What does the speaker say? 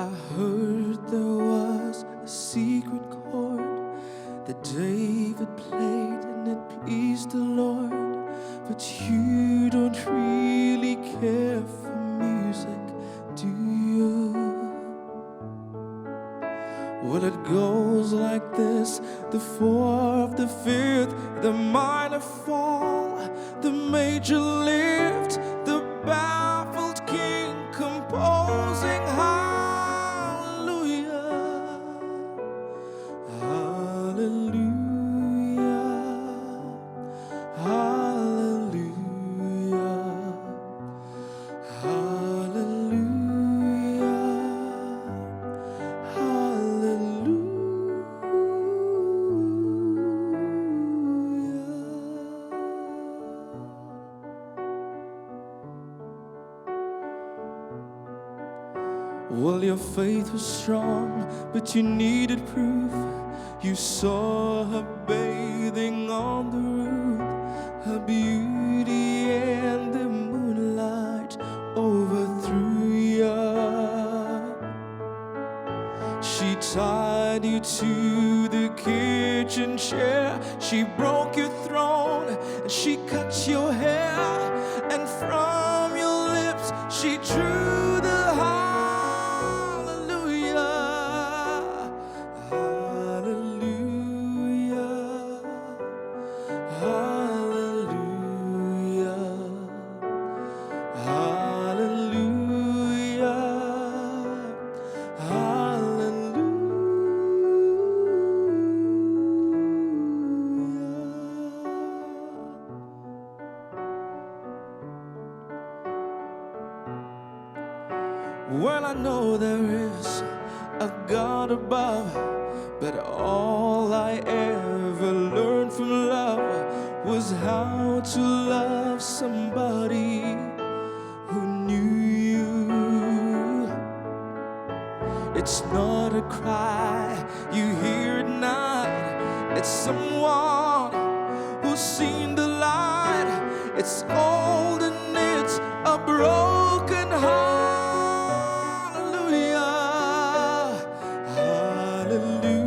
I heard there was a secret chord that David played and it pleased the Lord. But you don't really care for music, do you? Well, it goes like this: the fourth, the fifth, the minor fall, the major lift, the baffled king composing hallelujah, hallelujah, hallelujah, hallelujah, hallelujah. Well, your faith was strong, but you needed proof. You saw her bathing on the roof, her beauty and the moonlight overthrew you. She tied you to the kitchen chair, she broke your throne, and she cut your hair, and from your lips she drew the Well, I know there is a God above, but all I ever learned from love was how to love somebody who knew you. It's not a cry you hear at night, it's someone who's seen the light. It's old and it's a broken heart. Hallelujah, hallelujah.